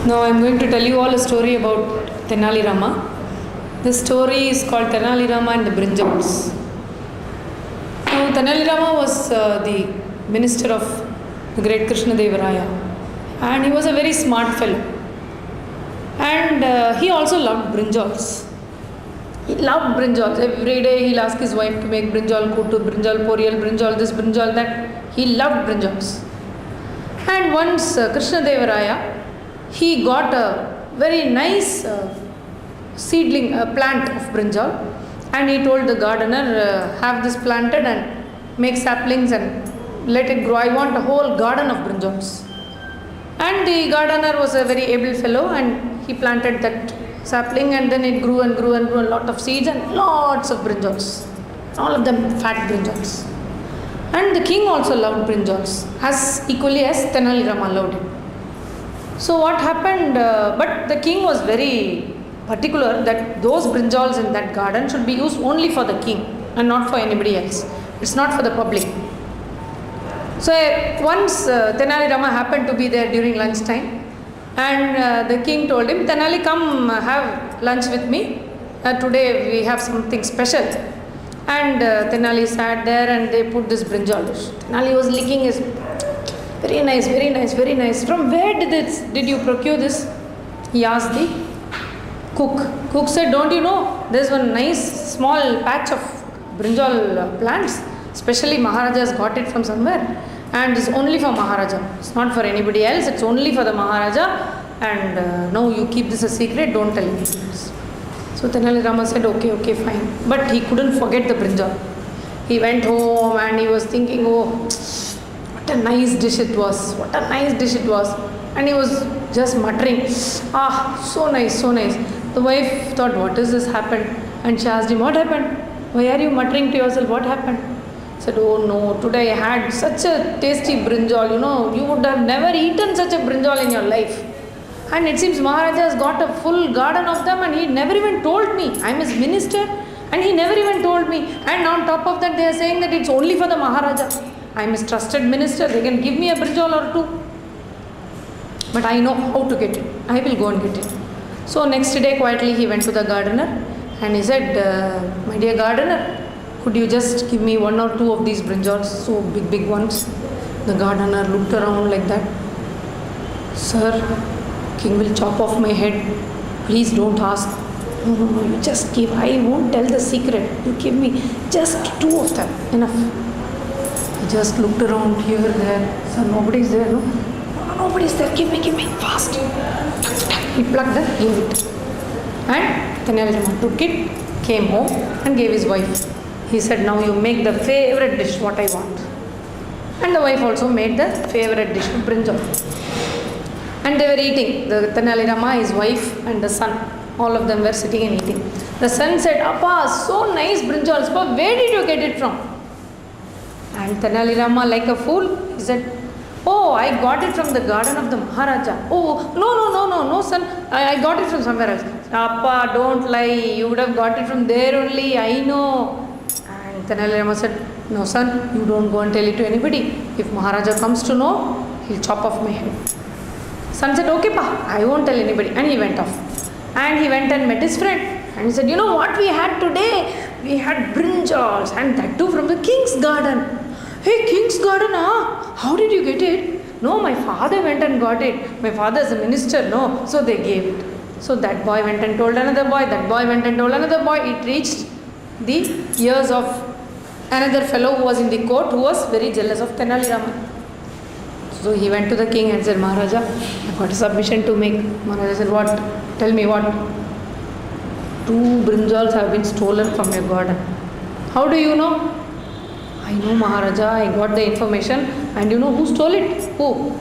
Now I am going to tell you all a story about Tenali Rama. This story is called Tenali Rama and the Brinjals. Now Tenali Rama was the minister of the great Krishna Devaraya, and he was a very smart fellow. And he also loved brinjals. He loved brinjals. Every day he'll ask his wife to make brinjal kuttu, brinjal poriyal, brinjal this, brinjal that. He loved brinjals. And once Krishna Devaraya, he got a very nice seedling plant of brinjal, and he told the gardener, have this planted and make saplings and let it grow. I want a whole garden of brinjals. And the gardener was a very able fellow, and he planted that sapling, and then it grew and grew and grew, a lot of seeds and lots of brinjals, all of them fat brinjals. And the king also loved brinjals as equally as Tenali Rama loved him. So what happened, but the king was very particular that those brinjals in that garden should be used only for the king and not for anybody else. It's not for the public. So once Tenali Rama happened to be there during lunchtime, and the king told him, Tenali, come have lunch with me. Today we have something special. And Tenali sat there and they put this brinjal dish. Tenali was licking his, very nice, very nice, very nice. From where did you procure this? He asked the cook. Cook said, don't you know, there's one nice small patch of brinjal plants. Especially Maharaja has got it from somewhere. And it's only for Maharaja. It's not for anybody else. It's only for the Maharaja. And no, you keep this a secret. Don't tell me. So Tenali Rama said, okay, fine. But he couldn't forget the brinjal. He went home and he was thinking, oh, what a nice dish it was. What a nice dish it was. And he was just muttering, so nice, so nice. The wife thought, what is this happened? And she asked him, what happened? Why are you muttering to yourself? What happened? He said, oh no, today I had such a tasty brinjal. You know, you would have never eaten such a brinjal in your life. And it seems Maharaja has got a full garden of them, and he never even told me. I am his minister and he never even told me. And on top of that, they are saying that it's only for the Maharaja. I am his trusted minister. They can give me a brinjal or two. But I know how to get it. I will go and get it. So next day quietly he went to the gardener and he said, my dear gardener, could you just give me one or two of these brinjals, so big ones? The gardener looked around like that. Sir, king will chop off my head. Please don't ask. No, you just give. I won't tell the secret. You give me just two of them. Enough. He just looked around here, there. Sir, nobody's there, no? Nobody's there. Give me. Fast. He plucked them, gave it. And Tenali Raman took it, came home and gave his wife. He said, now you make the favorite dish, what I want. And the wife also made the favorite dish, brinjal. And they were eating. The Tenali Rama, his wife and the son, all of them were sitting and eating. The son said, Appa, so nice brinjals. But where did you get it from? And Tenali Rama, like a fool, he said, oh, I got it from the garden of the Maharaja. Oh, no, son. I got it from somewhere else. Appa, don't lie. You would have got it from there only. I know. And Tenali Rama said, no, son, you don't go and tell it to anybody. If Maharaja comes to know, he'll chop off my head. Son said, okay, pa, I won't tell anybody. And he went off. And he went and met his friend. And he said, you know what we had today? We had brinjals, and that too from the king's garden. Hey, king's garden, how did you get it? No, my father went and got it. My father is a minister, no. So they gave it. So that boy went and told another boy. That boy went and told another boy. It reached the ears of another fellow who was in the court, who was very jealous of Tenali Raman. So he went to the king and said, Maharaja, I've got a submission to make. Maharaja said, what? Tell me what? 2 brinjals have been stolen from your garden. How do you know? I know, Maharaja, I got the information. And you know who stole it? Who?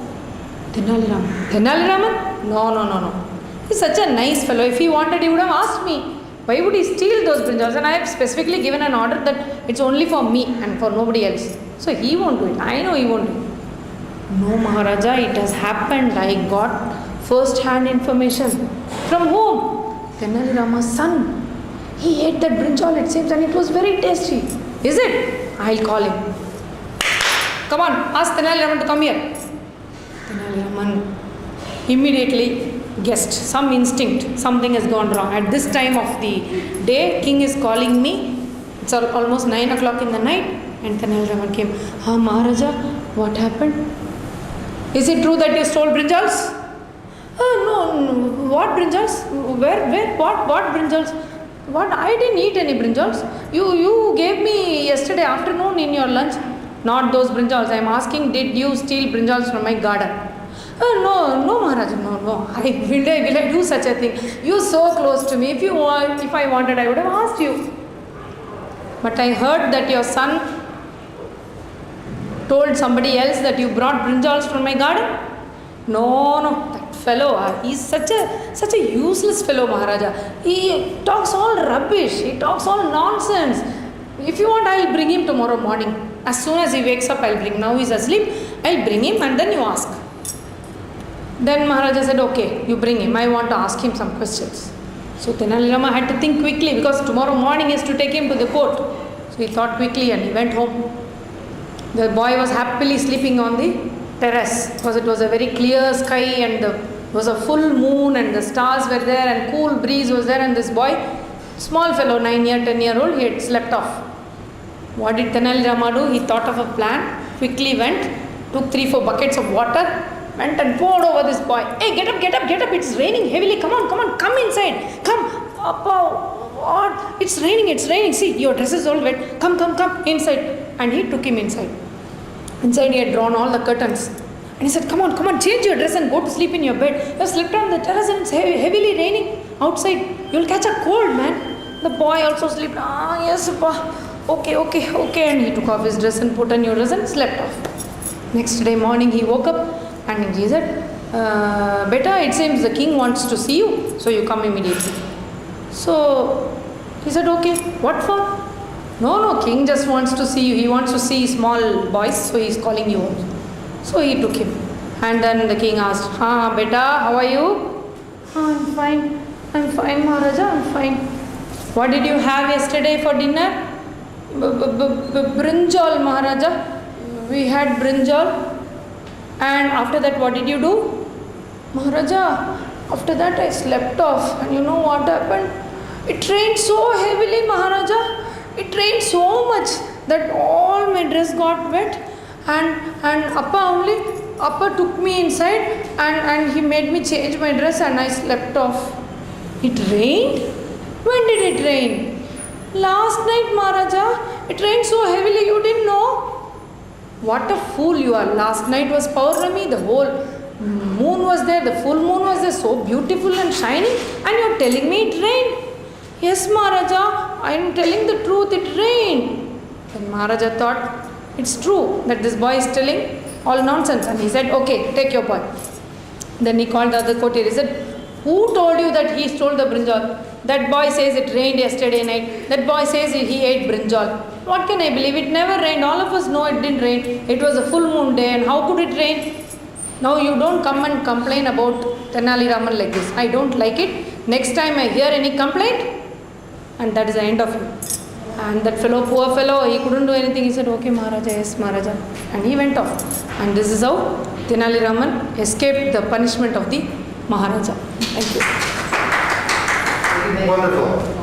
Tenali Raman. Tenali Raman? No. He's such a nice fellow. If he wanted, he would have asked me. Why would he steal those brinjals? And I have specifically given an order that it's only for me and for nobody else. So he won't do it. I know he won't do it. No, Maharaja, it has happened. I got first-hand information. From whom? Tenali Rama's son. He ate that brinjal, it seems, and it was very tasty. Is it? I'll call him. Come on, ask Tenali Raman to come here. Tenali Raman immediately guessed, some instinct, something has gone wrong. At this time of the day, king is calling me. It's almost 9 o'clock in the night, and Tenali Raman came. Maharaja, what happened? Is it true that you stole brinjals? No, what brinjals? Where, what brinjals? What? I didn't eat any brinjals. You gave me yesterday afternoon in your lunch. Not those brinjals. I am asking, did you steal brinjals from my garden? No, Maharaja, no. Will I do such a thing? You so close to me. If I wanted, I would have asked you. But I heard that your son told somebody else that you brought brinjals from my garden. No, that fellow, he's such a useless fellow, Maharaja. He talks all rubbish. He talks all nonsense. If you want, I'll bring him tomorrow morning. As soon as he wakes up, I'll bring him. Now he's asleep. I'll bring him and then you ask. Then Maharaja said, okay, you bring him. I want to ask him some questions. So Tenali Raman had to think quickly because tomorrow morning he has to take him to the court. So he thought quickly and he went home. The boy was happily sleeping on the terrace because it was a very clear sky and there was a full moon and the stars were there and cool breeze was there, and this boy, small fellow, 10-year-old, he had slept off. What did Tenali Raman do? He thought of a plan, quickly went, took 3-4 buckets of water, went and poured over this boy. Hey, get up, it's raining heavily, come on, come inside, come, what? It's raining, see, your dress is all wet, come, inside. And he took him inside. Inside he had drawn all the curtains. And he said, come on, change your dress and go to sleep in your bed. You have slept on the terrace and it's heavily raining outside. You'll catch a cold, man. The boy also slept. Yes, okay. And he took off his dress and put a new dress and slept off. Next day morning he woke up and he said, Beta, it seems the king wants to see you, so you come immediately. So he said, okay, what for? No, king just wants to see you. He wants to see small boys, so he's calling you home. So he took him. And then the king asked, Beta, how are you? I'm fine, Maharaja, I'm fine. What did you have yesterday for dinner? Brinjal, Maharaja. We had brinjal. And after that, what did you do? Maharaja, after that I slept off. And you know what happened? It rained so heavily, Maharaja. It rained so much that all my dress got wet, and Appa took me inside and he made me change my dress and I slept off. It rained? When did it rain? Last night, Maharaja. It rained so heavily, you didn't know? What a fool you are. Last night was Paurami, the whole moon was there, the full moon was there, so beautiful and shining, and you're telling me it rained. Yes, Maharaja, I am telling the truth, it rained. Then Maharaja thought, it's true that this boy is telling all nonsense. And he said, okay, take your boy. Then he called the other courtier. He said, who told you that he stole the brinjal? That boy says it rained yesterday night. That boy says he ate brinjal. What can I believe? It never rained. All of us know it didn't rain. It was a full moon day, and how could it rain? Now you don't come and complain about Tenali Raman like this. I don't like it. Next time I hear any complaint, and that is the end of it. And that fellow, poor fellow, he couldn't do anything. He said, okay, Maharaja, yes, Maharaja. And he went off. And this is how Tenali Raman escaped the punishment of the Maharaja. Thank you. Wonderful.